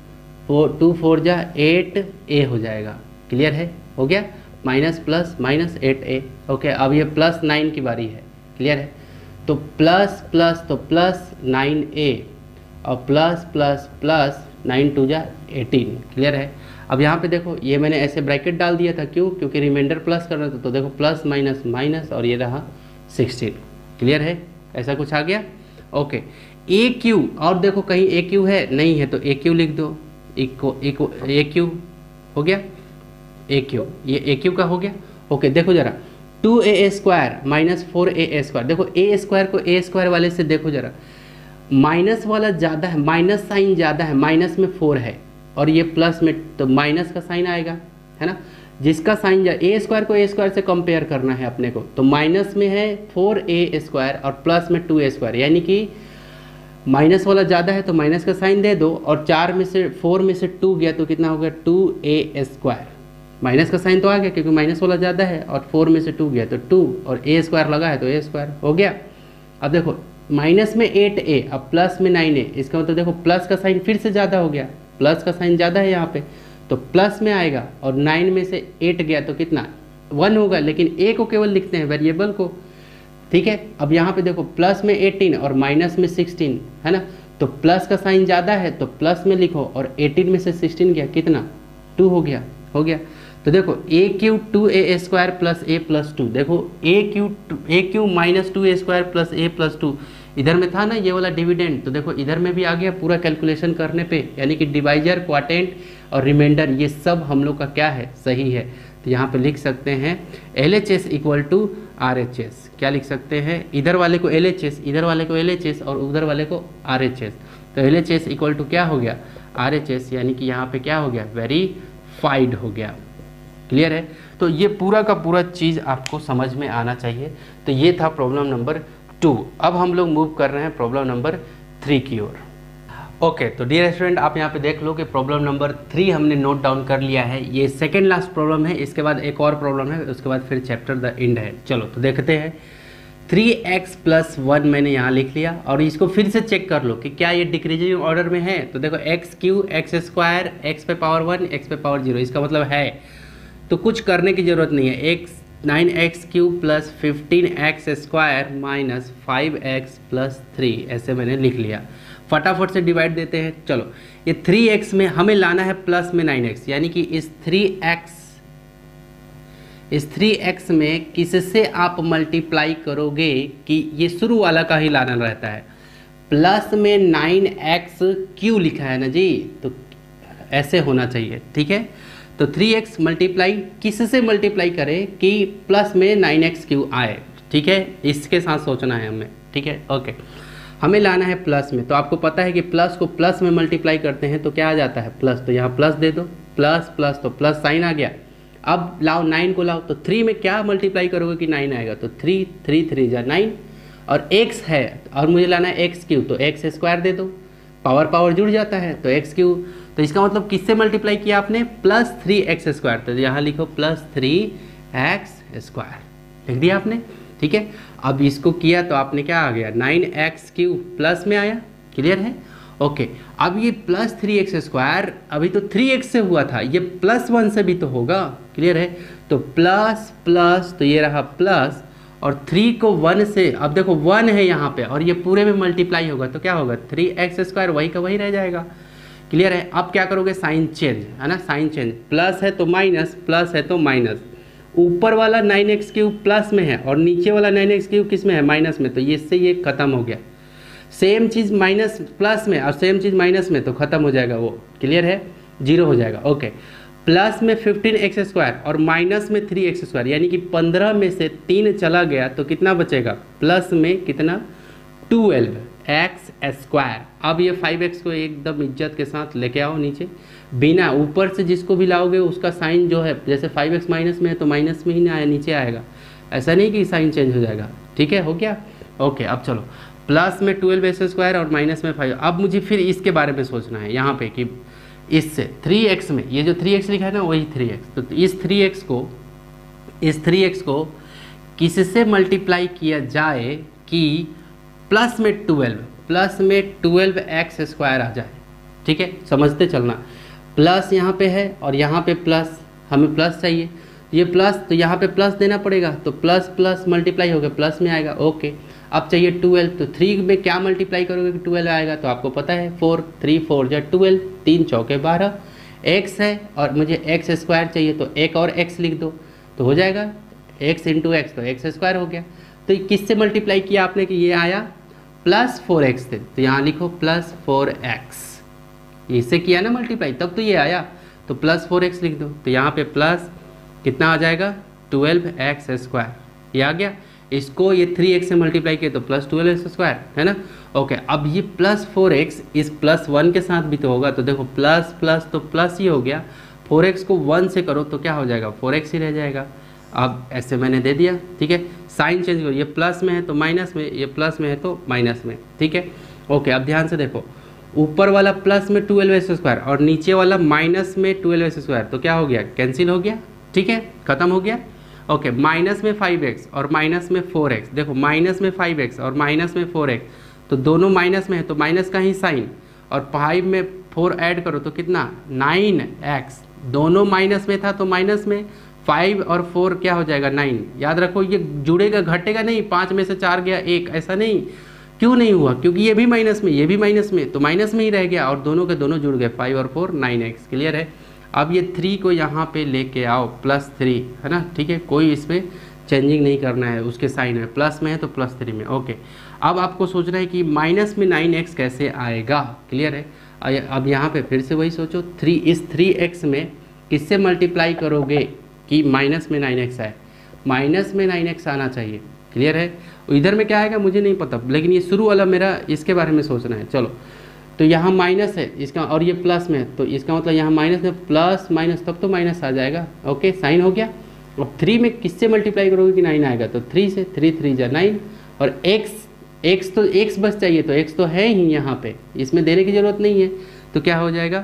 2 4 जा 8a हो जाएगा, क्लियर है, हो गया, minus plus minus 8a, okay. अब ये प्लस 9 की बारी है, क्लियर है। तो प्लस प्लस तो प्लस 9a और प्लस प्लस प्लस 9 2 जा 18, क्लियर है। अब यहाँ पे देखो ये मैंने ऐसे ब्रैकेट डाल दिया था, क्यों, क्योंकि रिमाइंडर प्लस करना था, तो देखो प्लस माइनस माइनस और ये रहा 16, क्लियर है, ऐसा कुछ आ गया, ओके। ए क्यू, और देखो कहीं ए क्यू है, नहीं है, तो ए क्यू लिख दो, ए क्यू हो गया, ए क्यू, ये ए क्यू का हो गया, ओके। देखो जरा 2a square minus 4a square, देखो ए स्क्वायर को ए स्क्वायर वाले से देखो जरा, माइनस वाला ज़्यादा है, माइनस साइन ज़्यादा है, माइनस में 4 है और ये प्लस में, तो माइनस का साइन आएगा, है ना। जिसका साइन ए स्क्वायर को ए स्क्वायर से कंपेयर करना है अपने को, तो माइनस में है 4a स्क्वायर और प्लस में 2a स्क्वायर, यानी कि माइनस वाला ज़्यादा है तो माइनस का साइन दे दो, और 4 में से 4 में से 2 गया तो कितना हो गया, 2a स्क्वायर, माइनस का साइन तो आ गया क्योंकि माइनस वाला ज़्यादा है, और 4 में से 2 गया तो 2, और a स्क्वायर लगा है तो a स्क्वायर हो गया। अब देखो माइनस में 8a, अब प्लस में 9a, इसका मतलब देखो प्लस का साइन फिर से ज़्यादा हो गया, प्लस का साइन ज़्यादा है यहाँ पे, तो प्लस में आएगा, और 9 में से 8 गया तो कितना 1 होगा, लेकिन a को केवल लिखते हैं वेरिएबल को, ठीक है। अब यहाँ पे देखो प्लस में 18 और माइनस में 16, है ना, तो प्लस का साइन ज़्यादा है तो प्लस में लिखो, और 18 में से 16 गया कितना 2 हो गया, हो गया। तो देखो A Q 2a square plus a plus 2, देखो A Q minus 2a square plus a plus 2, इधर में था ना ये वाला डिविडेंड, तो देखो इधर में भी आ गया पूरा कैलकुलेशन करने पे, यानी कि डिवाइजर, क्वाटेंट और रिमाइंडर ये सब हम लोग का क्या है, सही है। तो यहाँ पे लिख सकते हैं LHS इक्वल टू RHS, क्या लिख सकते हैं, इधर वाले को LHS, इधर वाले को LHS और उधर वाले को RHS, तो LHS इक्वल टू क्या हो गया RHS, यानी कि यहाँ पे क्या हो गया, वेरीफाइड हो गया, क्लियर है। तो ये पूरा का पूरा चीज़ आपको समझ में आना चाहिए। तो ये था प्रॉब्लम नंबर 2। अब हम लोग मूव कर रहे हैं प्रॉब्लम नंबर 3 की ओर। ओके, तो डियर स्टूडेंट आप यहाँ पे देख लो कि प्रॉब्लम नंबर 3 हमने नोट डाउन कर लिया है। ये सेकेंड लास्ट प्रॉब्लम है, इसके बाद एक और प्रॉब्लम है, उसके बाद फिर चैप्टर द एंड है। चलो तो देखते हैं। 3x + 1 मैंने यहाँ लिख लिया, और इसको फिर से चेक कर लो कि क्या ये डिक्रीजिंग ऑर्डर में है। तो देखो x³ x² x पे पावर 1 x पे पावर 0, इसका मतलब है, तो कुछ करने की ज़रूरत नहीं है। 9x³ + 15x² - 5x + 3 ऐसे मैंने लिख लिया। फटाफट से डिवाइड देते हैं। चलो, ये 3x में हमें लाना है प्लस में 9x, यानी कि इस 3x में किससे आप मल्टीप्लाई करोगे कि ये शुरू वाला का ही लाना रहता है। प्लस में 9x³ लिखा है ना जी, तो ऐसे होना चाहिए, ठीक है। तो 3x मल्टीप्लाई किससे मल्टीप्लाई करें कि प्लस में 9x³ आए, ठीक है। इसके साथ सोचना है हमें, ठीक है। ओके, हमें लाना है प्लस में, तो आपको पता है कि प्लस को प्लस में मल्टीप्लाई करते हैं तो क्या आ जाता है प्लस, तो यहाँ प्लस दे दो, प्लस प्लस तो प्लस साइन आ गया। अब लाओ 9 को लाओ, तो 3 में क्या मल्टीप्लाई करोगे कि 9 आएगा, तो 3 3 3 जा 9, और x है और मुझे लाना है x³, तो x² दे दो, पावर पावर जुड़ जाता है तो x³। तो इसका मतलब किससे मल्टीप्लाई किया आपने, प्लस 3x², तो यहाँ लिखो प्लस 3x², लिख दिया आपने, ठीक है। अब इसको किया तो आपने क्या आ गया, 9x³ प्लस में आया, क्लियर है। ओके, अब ये प्लस 3x² अभी तो 3x से हुआ था, ये +1 से भी तो होगा, क्लियर है। तो प्लस प्लस तो ये रहा प्लस, और 3 को 1 से, अब देखो 1 है यहाँ पे और ये पूरे में मल्टीप्लाई होगा तो क्या होगा 3x² वही का वही रह जाएगा, क्लियर है। अब क्या करोगे, साइन चेंज, है ना, साइन चेंज, प्लस है तो माइनस, प्लस है तो माइनस। ऊपर वाला 9x³ प्लस में है और नीचे वाला 9x³ किस में है, माइनस में, तो ये इससे ये खत्म हो गया। सेम चीज़ माइनस प्लस में और सेम चीज़ माइनस में, तो खत्म हो जाएगा वो, क्लियर है, 0 हो जाएगा। ओके, प्लस में 15x² और माइनस में 3x², यानी कि 15 में से 3 चला गया तो कितना बचेगा, प्लस में कितना 12 एक्स स्क्वायर। अब ये 5x को एकदम इज्जत के साथ लेके आओ नीचे, बिना ऊपर से जिसको भी लाओगे उसका साइन जो है, जैसे 5x माइनस में है तो माइनस में ही ना आया, नीचे आएगा, ऐसा नहीं कि साइन चेंज हो जाएगा। ठीक है, हो गया। ओके, अब चलो प्लस में 12x स्क्वायर और माइनस में 5। अब मुझे फिर इसके बारे में सोचना है यहाँ पे कि इससे 3x में, ये जो 3x लिखा है ना वही 3x, तो इस 3x को किससे मल्टीप्लाई किया जाए कि प्लस में 12x स्क्वायर आ जाए। ठीक है, समझते चलना, प्लस यहाँ पे है और यहाँ पे प्लस, हमें प्लस चाहिए, ये प्लस तो यहाँ पे प्लस देना पड़ेगा, तो प्लस प्लस मल्टीप्लाई हो गया, प्लस में आएगा। ओके, अब चाहिए 12, तो 3 में क्या मल्टीप्लाई करोगे कि 12 आएगा, तो आपको पता है 4, 3 4 जा 12, 3 चौके 12, x है और मुझे x स्क्वायर चाहिए, तो एक और x लिख दो तो हो जाएगा, x इंटू एक्स, तो x स्क्वायर हो गया। तो किससे मल्टीप्लाई किया आपने कि ये आया प्लस 4x थे, तो यहाँ लिखो प्लस 4x, इससे किया ना मल्टीप्लाई, तब तो ये आया, तो प्लस 4x लिख दो, तो यहाँ पे प्लस कितना आ जाएगा 12x स्क्वायर, ये आ गया। इसको ये 3x से मल्टीप्लाई किया तो प्लस 12x स्क्वायर है ना। ओके, अब ये प्लस 4x इस प्लस 1 के साथ भी तो होगा, तो देखो प्लस प्लस तो प्लस ही हो गया, 4x को 1 से करो तो क्या हो जाएगा 4x ही रह जाएगा। अब ऐसे मैंने दे दिया, ठीक है, साइन चेंज करो, ये प्लस में है तो माइनस में, ये प्लस में है तो माइनस में। ठीक है, ओके, अब ध्यान से देखो, ऊपर वाला प्लस में 12x स्क्वायर और नीचे वाला माइनस में 12x स्क्वायर, तो क्या हो गया, कैंसिल हो गया। ठीक है, खत्म हो गया। ओके, माइनस में 5x और माइनस में 4x, देखो माइनस में 5x और माइनस में 4x, तो दोनों माइनस में है तो माइनस का ही साइन, और 5 में 4 ऐड करो तो कितना 9x, दोनों माइनस में था तो माइनस में, 5 और 4 क्या हो जाएगा 9। याद रखो ये जुड़ेगा घटेगा नहीं, 5 में से 4 गया 1, ऐसा नहीं। क्यों नहीं हुआ, क्योंकि ये भी माइनस में ये भी माइनस में, तो माइनस में ही रह गया और दोनों के दोनों जुड़ गए, 5 और 4 9x। क्लियर है। अब ये 3 को यहाँ पे लेके आओ, प्लस 3 है ना। ठीक है, कोई इसमें चेंजिंग नहीं करना है, उसके साइन में प्लस में है तो प्लस 3 में। ओके, अब आपको सोचना है कि माइनस में 9x कैसे आएगा। क्लियर है। अब यहाँ पे फिर से वही सोचो, इस 3x में किससे मल्टीप्लाई करोगे कि माइनस में 9x आए, माइनस में 9x आना चाहिए। क्लियर है। इधर में क्या आएगा मुझे नहीं पता, लेकिन ये शुरू वाला मेरा इसके बारे में सोचना है। चलो, तो यहाँ माइनस है इसका और ये प्लस में है, तो इसका मतलब यहाँ माइनस में प्लस माइनस, तब तो माइनस आ जाएगा। ओके, साइन हो गया। अब 3 में किससे मल्टीप्लाई करोगे कि 9 आएगा, तो 3 से, 3 3 जा 9, और x तो x बस चाहिए, तो x तो है ही यहाँ पे, इसमें देने की ज़रूरत नहीं है, तो क्या हो जाएगा,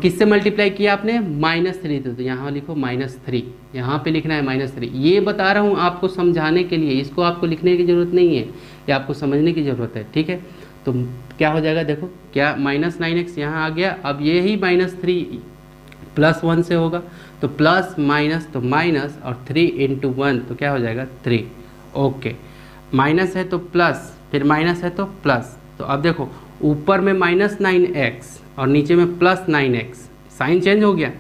किससे मल्टीप्लाई किया आपने -3, तो यहाँ लिखो -3, यहाँ पे लिखना है -3। ये बता रहा हूँ आपको समझाने के लिए, इसको आपको लिखने की ज़रूरत नहीं है, ये आपको समझने की ज़रूरत है। ठीक है, तो क्या हो जाएगा, देखो क्या -9x यहाँ आ गया। अब ये ही -3 प्लस 1 से होगा, तो प्लस माइनस तो माइनस, और 3 इंटू 1 तो क्या हो जाएगा 3। ओके, माइनस है तो प्लस, फिर माइनस है तो प्लस, तो अब देखो ऊपर में -9x और नीचे में +9x, साइन चेंज हो गया,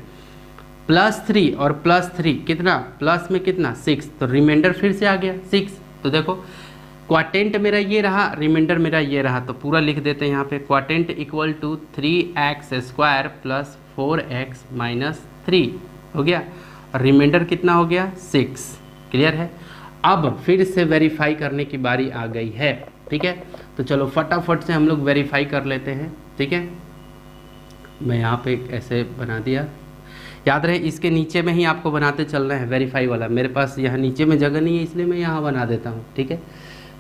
+3 और +3 कितना, प्लस में कितना 6, तो रिमाइंडर फिर से आ गया 6। तो देखो क्वाटेंट मेरा ये रहा, रिमाइंडर मेरा ये रहा, तो पूरा लिख देते हैं यहाँ पे, quotient equal to 3x square plus 4x minus 3 हो गया, और रिमाइंडर कितना हो गया 6। क्लियर है। अब फिर से वेरीफाई करने की बारी आ गई है। ठीक है, तो चलो फटाफट से हम लोग वेरीफाई कर लेते हैं। ठीक है, मैं यहाँ पे ऐसे बना दिया, याद रहे इसके नीचे में ही आपको बनाते चलना है वेरीफाई वाला, मेरे पास यहाँ नीचे में जगह नहीं है इसलिए मैं यहाँ बना देता हूँ। ठीक है,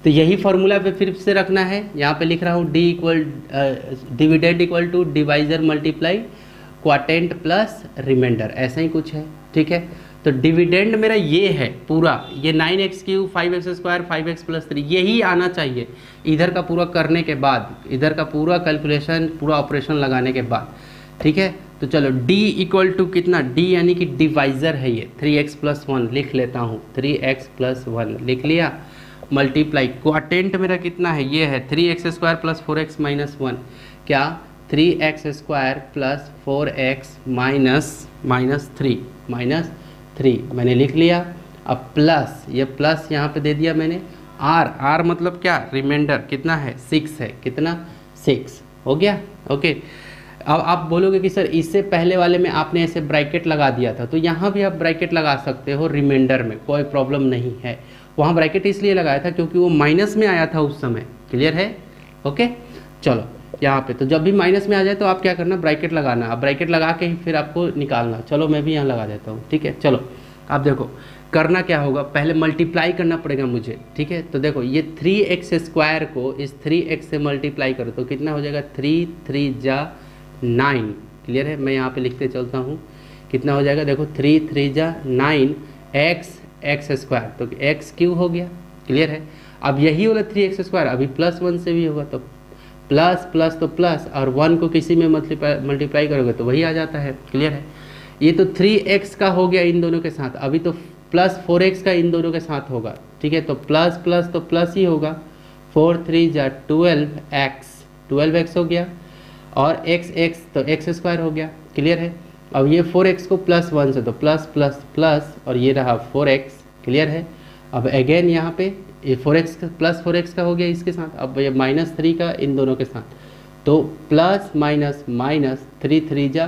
तो यही फार्मूला पे फिर से रखना है, यहाँ पे लिख रहा हूँ dividend equal to divisor multiply quotient plus remainder, ऐसा ही कुछ है। ठीक है, तो डिविडेंड मेरा ये है पूरा, ये 9x3 5x square 5x plus 3 यही आना चाहिए इधर का पूरा करने के बाद, इधर का पूरा कैलकुलेशन पूरा ऑपरेशन लगाने के बाद। ठीक है, तो चलो d इक्वल टू कितना, d यानी कि डिवाइज़र है ये, 3x प्लस 1 लिख लेता हूँ, 3x प्लस 1 लिख लिया, मल्टीप्लाई क्वाटेंट मेरा कितना है, ये है 3x square plus 4x minus 1, क्या 3x square plus 4x minus 3 मैंने लिख लिया। अब प्लस, ये प्लस यहाँ पे दे दिया मैंने, r मतलब क्या, रिमाइंडर कितना है 6 है, कितना 6 हो गया। ओके, अब आप बोलोगे कि सर इससे पहले वाले में आपने ऐसे ब्रैकेट लगा दिया था, तो यहाँ भी आप ब्रैकेट लगा सकते हो रिमाइंडर में, कोई प्रॉब्लम नहीं है। वहाँ ब्रैकेट इसलिए लगाया था क्योंकि वो माइनस में आया था उस समय, क्लियर है? ओके चलो यहाँ पे तो जब भी माइनस में आ जाए तो आप क्या करना, ब्रैकेट लगाना, अब ब्रैकेट लगा के ही फिर आपको निकालना। चलो मैं भी यहाँ लगा देता हूँ, ठीक है। चलो अब देखो करना क्या होगा, पहले मल्टीप्लाई करना पड़ेगा मुझे, ठीक है। तो देखो ये 3x² को इस 3x से मल्टीप्लाई करो तो कितना हो जाएगा, 3 3 जा 9, क्लियर है। मैं यहाँ पे लिखते चलता हूँ, कितना हो जाएगा, देखो 3 3 जा 9 x² तो x³ हो गया, क्लियर है। अब यही वाला 3x² अभी +1 से भी होगा तो प्लस प्लस तो प्लस, और 1 को किसी में मल्टीप्लाई करोगे तो वही आ जाता है, क्लियर है। ये तो 3x का हो गया इन दोनों के साथ, अभी तो +4x का इन दोनों के साथ होगा, ठीक है। तो प्लस प्लस तो प्लस ही होगा, 4 3 जा 12x हो गया, और x तो x² हो गया, क्लियर है। अब ये 4x को +1 से तो प्लस प्लस प्लस, और ये रहा 4x, क्लियर है। अब अगेन यहाँ पे ये 4x +4x का हो गया इसके साथ, अब ये -3 का इन दोनों के साथ, तो प्लस माइनस माइनस 3 3 जा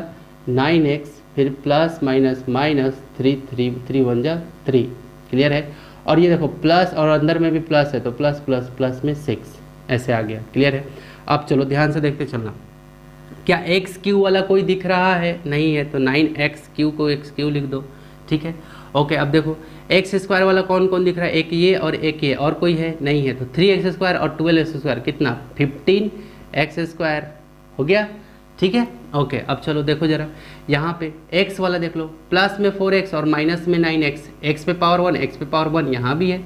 9x, फिर प्लस माइनस माइनस 3 3 1 जा 3, क्लियर है। और ये देखो प्लस और अंदर में भी प्लस है तो प्लस प्लस प्लस में 6 ऐसे आ गया, क्लियर है। अब चलो ध्यान से देखते चलना, क्या x³ वाला कोई दिख रहा है, नहीं है, तो 9x³ को x³ लिख दो, ठीक है। ओके अब देखो x² वाला कौन कौन दिख रहा है, एक ये और एक ये, और कोई है, नहीं है, तो 3x² और 12x² कितना, 15x² हो गया, ठीक है। ओके अब चलो देखो जरा यहाँ पे x वाला देख लो, प्लस में 4x और माइनस में 9x, x पे पावर 1 x पे पावर 1 यहाँ भी है,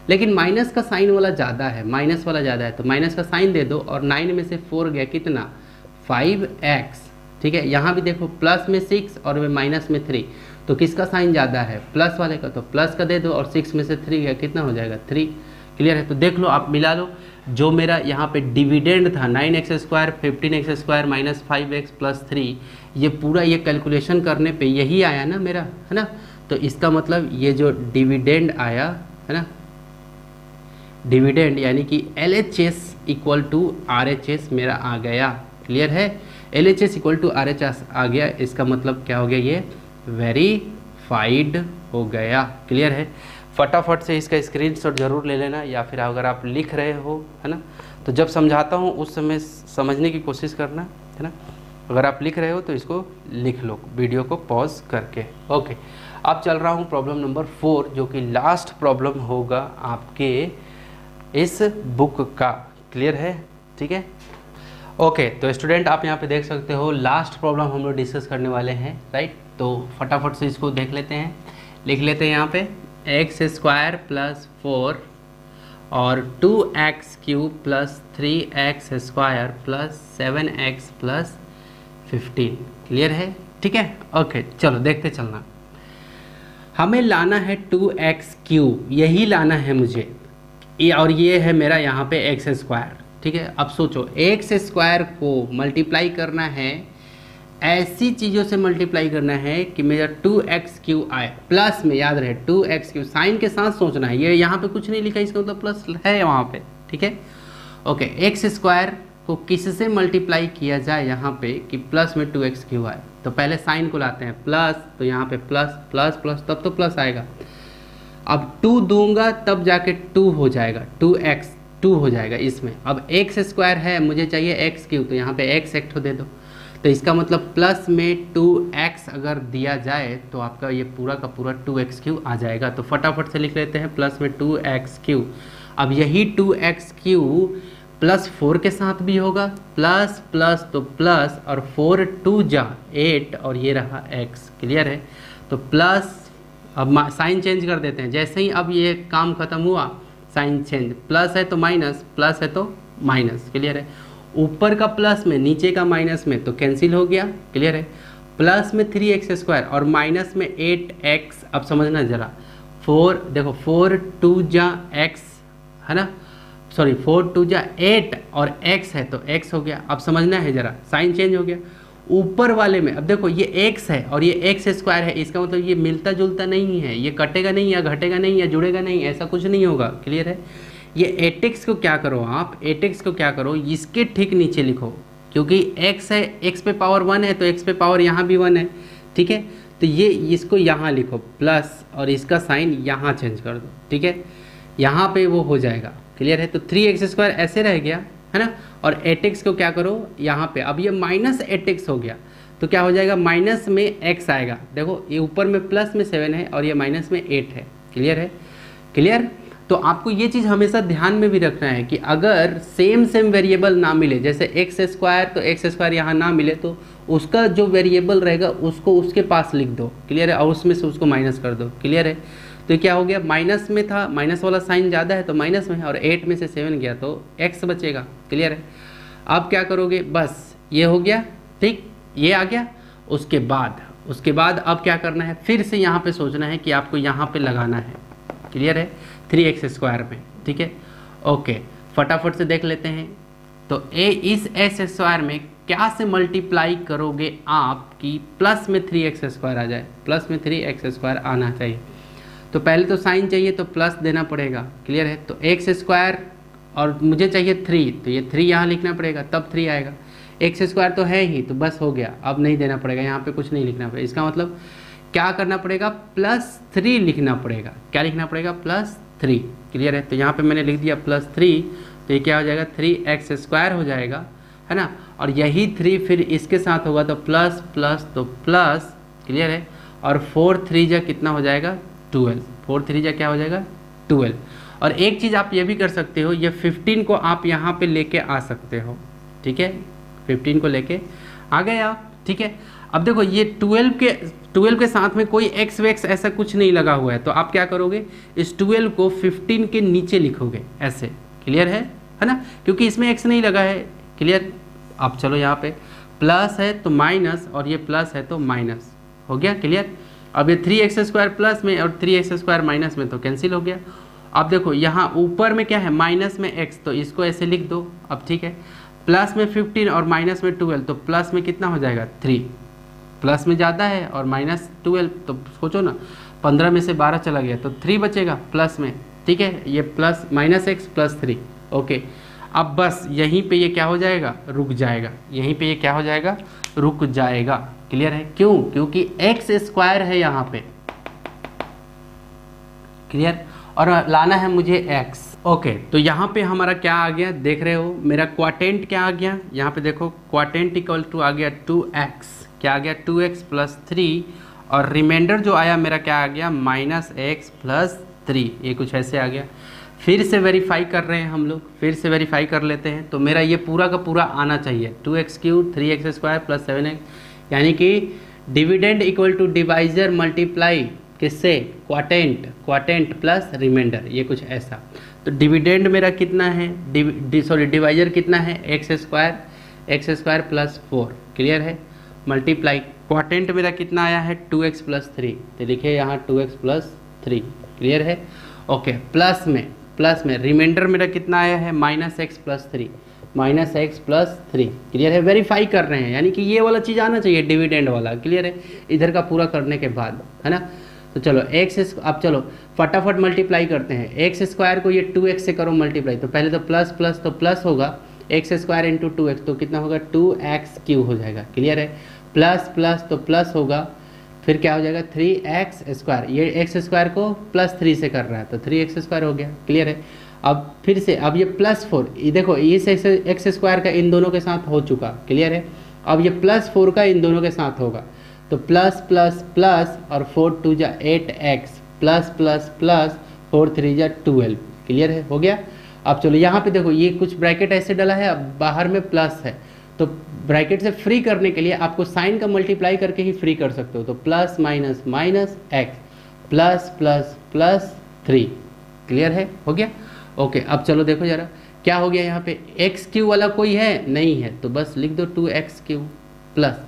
लेकिन माइनस का साइन वाला ज़्यादा है, माइनस वाला ज़्यादा है, तो माइनस का साइन दे दो, और 9 में से 4 गया कितना, 5x, ठीक है। यहाँ भी देखो प्लस में 6 और माइनस में 3, तो किसका साइन ज़्यादा है, प्लस वाले का, तो प्लस का दे दो, और 6 में से 3 गया कितना हो जाएगा, 3, क्लियर है। तो देख लो आप मिला लो, जो मेरा यहाँ पे डिविडेंड था 9x² 15x² -5x + 3, ये पूरा ये कैलकुलेशन करने पे यही आया ना मेरा, है ना। तो इसका मतलब ये जो डिविडेंड आया है ना, डिविडेंड यानी कि LHS = RHS मेरा आ गया, क्लियर है। LHS = RHS आ गया, इसका मतलब क्या हो गया, ये वेरीफाइड हो गया, क्लियर है। फटाफट से इसका स्क्रीनशॉट जरूर ले लेना, या फिर अगर आप लिख रहे हो, है ना, तो जब समझाता हूँ उस समय समझने की कोशिश करना, है ना। अगर आप लिख रहे हो तो इसको लिख लो वीडियो को पॉज करके। ओके अब चल रहा हूँ प्रॉब्लम नंबर 4, जो कि लास्ट प्रॉब्लम होगा आपके इस बुक का, क्लियर है, ठीक है। ओके तो स्टूडेंट आप यहाँ पे देख सकते हो लास्ट प्रॉब्लम हम लोग डिस्कस करने वाले हैं, राइट। तो फटाफट से इसको देख लेते हैं, लिख लेते हैं यहाँ पे x² + 4 और 2x³ + 3x² + 7x + 15, क्लियर है, ठीक है। ओके चलो देखते चलना, हमें लाना है 2x³, यही लाना है मुझे, और ये है मेरा यहाँ पे x², ठीक है। अब सोचो x² को मल्टीप्लाई करना है, ऐसी चीज़ों से मल्टीप्लाई करना है कि मेरा 2x³ आए, प्लस में, याद रहे 2x³ साइन के साथ सोचना है, ये यहाँ पे कुछ नहीं लिखा, इसका मतलब प्लस है वहाँ पे, ठीक है। ओके x² को किससे मल्टीप्लाई किया जाए यहाँ पे कि प्लस में 2x³ आए, तो पहले साइन को लाते हैं, प्लस, तो यहाँ पे प्लस प्लस प्लस, तब तो प्लस आएगा। अब 2 दूंगा तब जाके 2 हो जाएगा, 2x² हो जाएगा इसमें। अब x² है, मुझे चाहिए x³, तो यहाँ पे x एक ठो दे दो, तो इसका मतलब प्लस में 2x अगर दिया जाए तो आपका ये पूरा का पूरा 2x³ आ जाएगा। तो फटाफट से लिख लेते हैं प्लस में 2x³। अब यही 2x³ + 4 के साथ भी होगा, प्लस प्लस तो प्लस, और 4 2 जा 8, और ये रहा x, क्लियर है। तो प्लस, अब साइन चेंज कर देते हैं, जैसे ही अब ये काम खत्म हुआ साइन चेंज, प्लस है तो माइनस, प्लस है तो माइनस, क्लियर है। ऊपर का प्लस में नीचे का माइनस में तो कैंसिल हो गया, क्लियर है। प्लस में 3x² और माइनस में 8x, अब समझना ज़रा, 4 देखो 4 2 जा x, है ना, सॉरी 4 2 जा 8 और x है तो x हो गया। अब समझना है ज़रा, साइन चेंज हो गया ऊपर वाले में। अब देखो ये x है और ये x² है, इसका मतलब ये मिलता जुलता नहीं है, ये कटेगा नहीं या घटेगा नहीं या जुड़ेगा नहीं, ऐसा कुछ नहीं होगा, क्लियर है। ये 8x को क्या करो आप, 8x को क्या करो, इसके ठीक नीचे लिखो, क्योंकि x है, x पे पावर 1 है तो x पे पावर यहाँ भी 1 है, ठीक है। तो ये इसको यहाँ लिखो प्लस, और इसका साइन यहाँ चेंज कर दो, ठीक है, यहाँ पे वो हो जाएगा, क्लियर है। तो 3x² ऐसे रह गया है ना, और 8x को क्या करो यहाँ पे, अब ये -8x हो गया तो क्या हो जाएगा, माइनस में x आएगा। देखो ये ऊपर में प्लस में 7 है और ये माइनस में 8 है। क्लियर है, क्लियर। तो आपको ये चीज़ हमेशा ध्यान में भी रखना है कि अगर सेम वेरिएबल ना मिले, जैसे x² तो x² यहाँ ना मिले तो उसका जो वेरिएबल रहेगा उसको उसके पास लिख दो। क्लियर है, और उसमें से उसको माइनस कर दो। क्लियर है। तो क्या हो गया, माइनस में था, माइनस वाला साइन ज़्यादा है तो माइनस में है, और 8 में से 7 गया तो x बचेगा। क्लियर है। अब क्या करोगे, बस ये हो गया, ठीक, ये आ गया। उसके बाद अब क्या करना है, फिर से यहाँ पे सोचना है कि आपको यहाँ पे लगाना है। क्लियर है, 3x² में। ठीक है, ओके, फटाफट से देख लेते हैं। तो इस s² में क्या से मल्टीप्लाई करोगे आप कि प्लस में 3x² आ जाए, प्लस में 3x² आना चाहिए। तो पहले तो साइन चाहिए तो प्लस देना पड़ेगा। क्लियर है। तो x² और मुझे चाहिए 3, तो ये 3 यहाँ लिखना पड़ेगा तब 3 आएगा। x² तो है ही, तो बस हो गया, अब नहीं देना पड़ेगा, यहाँ पे कुछ नहीं लिखना पड़ेगा। इसका मतलब क्या करना पड़ेगा, +3 लिखना पड़ेगा। क्या लिखना पड़ेगा, +3। क्लियर है। तो यहाँ पे मैंने लिख दिया +3, तो ये क्या हो जाएगा, 3x² हो जाएगा, है ना। और यही 3 फिर इसके साथ होगा तो प्लस प्लस तो प्लस। क्लियर है। और 4 3 जा कितना हो जाएगा, 12। 4 3 जा क्या हो जाएगा, 12। और एक चीज़ आप ये भी कर सकते हो, ये 15 को आप यहाँ पे लेके आ सकते हो। ठीक है, 15 को लेके आ गए आप। ठीक है। अब देखो ये 12 के साथ में कोई x वेक्स ऐसा कुछ नहीं लगा हुआ है, तो आप क्या करोगे, इस 12 को 15 के नीचे लिखोगे ऐसे। क्लियर है ना, क्योंकि इसमें x नहीं लगा है। क्लियर। अब चलो यहाँ पे प्लस है तो माइनस, और ये प्लस है तो माइनस हो गया। क्लियर। अब ये 3x² प्लस में और 3x² माइनस में तो कैंसिल हो गया। अब देखो यहाँ ऊपर में क्या है, माइनस में x, तो इसको ऐसे लिख दो। अब ठीक है, प्लस में 15 और माइनस में 12, तो प्लस में कितना हो जाएगा, 3। प्लस में ज़्यादा है और माइनस 12, तो सोचो ना 15 में से 12 चला गया तो 3 बचेगा प्लस में। ठीक है, ये प्लस -x + 3। ओके, अब बस यहीं पे ये क्या हो जाएगा, रुक जाएगा। यहीं पे ये क्या हो जाएगा, रुक जाएगा। क्लियर है। क्यों, क्योंकि x² है यहाँ पे। क्लियर। और लाना है मुझे x। ओके, तो यहाँ पे हमारा क्या आ गया, देख रहे हो, मेरा क्वाटेंट क्या आ गया, यहाँ पे देखो क्वाटेंट = आ गया 2x। क्या आ गया, 2x + 3, और रिमाइंडर जो आया मेरा क्या आ गया, -x + 3। ये कुछ ऐसे आ गया। फिर से वेरीफाई कर रहे हैं हम लोग, फिर से वेरीफाई कर लेते हैं। तो मेरा ये पूरा का पूरा आना चाहिए, 2x³ 3x² + 7x, यानी कि डिविडेंड = डिवाइजर मल्टीप्लाई किससे, क्वाटेंट प्लस रिमाइंडर, ये कुछ ऐसा। तो डिविडेंड मेरा कितना है, डिवाइजर कितना है, x² + 4। क्लियर है। मल्टीप्लाई क्वाटेंट मेरा कितना आया है, 2x + 3, तो लिखिए यहाँ 2x + 3। क्लियर है। ओके, प्लस में रिमाइंडर मेरा कितना आया है, -x + 3, -x + 3। क्लियर है। वेरीफाई कर रहे हैं, यानी कि ये वाला चीज़ आना चाहिए, डिविडेंड वाला। क्लियर है, इधर का पूरा करने के बाद, है ना। तो चलो अब चलो फटाफट मल्टीप्लाई करते हैं। x² को ये 2x से करो मल्टीप्लाई, तो पहले तो प्लस तो प्लस होगा, x² × 2x, तो कितना होगा, 2x³ हो जाएगा। क्लियर है। प्लस तो प्लस होगा, फिर क्या हो जाएगा, 3x²। ये x² को +3 से कर रहा है तो 3x² हो गया। क्लियर है। अब फिर से, अब ये +4, ये देखो इस x² का इन दोनों के साथ हो चुका। क्लियर है। अब ये +4 का इन दोनों के साथ होगा, तो प्लस और 4 2 जा 8x, प्लस 4 3 जा 12। क्लियर है, हो गया। अब चलो यहाँ पे देखो, ये कुछ ब्रैकेट ऐसे डला है, अब बाहर में प्लस है, तो ब्रैकेट से फ्री करने के लिए आपको साइन का मल्टीप्लाई करके ही फ्री कर सकते हो। तो plus minus x, plus 3। Clear है, हो गया। ओके, अब चलो देखो जरा क्या हो गया, यहाँ पे x³ वाला कोई है, नहीं है, तो बस लिख दो 2x³ प्लस।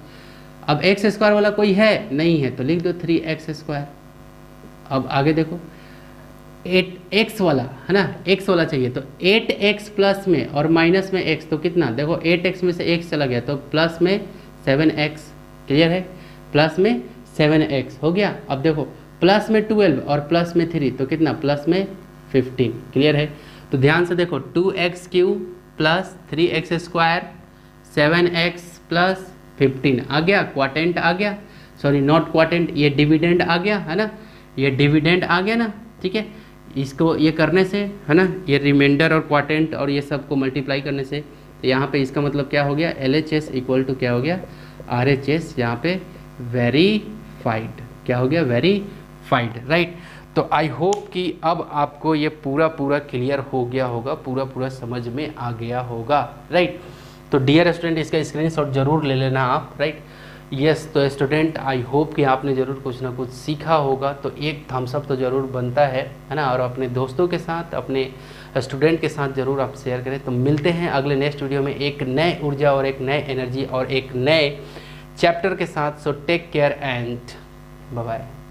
अब x² वाला कोई है, नहीं है, तो लिख दो 3x²। अब आगे देखो 8x वाला है ना, x वाला चाहिए, तो 8x प्लस में और माइनस में x, तो कितना, देखो 8x में से x चला गया तो प्लस में 7x। क्लियर है, प्लस में 7x हो गया। अब देखो प्लस में 12 और प्लस में 3, तो कितना, प्लस में 15। क्लियर है। तो ध्यान से देखो 2x³ plus 3x² 7x plus 15 आ गया, क्वाटेंट आ गया, सॉरी नॉट क्वाटेंट, ये डिविडेंड आ गया, है ना, ये डिविडेंड आ गया ना। ठीक है, इसको ये करने से है ना, ये रिमाइंडर और क्वाटेंट और ये सब को मल्टीप्लाई करने से, तो यहाँ पे इसका मतलब क्या हो गया, LHS इक्वल टू क्या हो गया, RHS, यहाँ पे वेरीफाइड, क्या हो गया, वेरीफाइड, राइट। तो आई होप कि अब आपको ये पूरा क्लियर हो गया होगा, पूरा समझ में आ गया होगा, राइट। तो डियर स्टूडेंट, इसका स्क्रीनशॉट जरूर ले लेना आप, राइट। यस, तो स्टूडेंट आई होप कि आपने ज़रूर कुछ ना कुछ सीखा होगा, तो एक थम्स अप तो ज़रूर बनता है ना, और अपने दोस्तों के साथ, अपने स्टूडेंट के साथ ज़रूर आप शेयर करें। तो मिलते हैं अगले नेक्स्ट वीडियो में एक नए ऊर्जा और एक नए एनर्जी और एक नए चैप्टर के साथ। So take care and bye bye.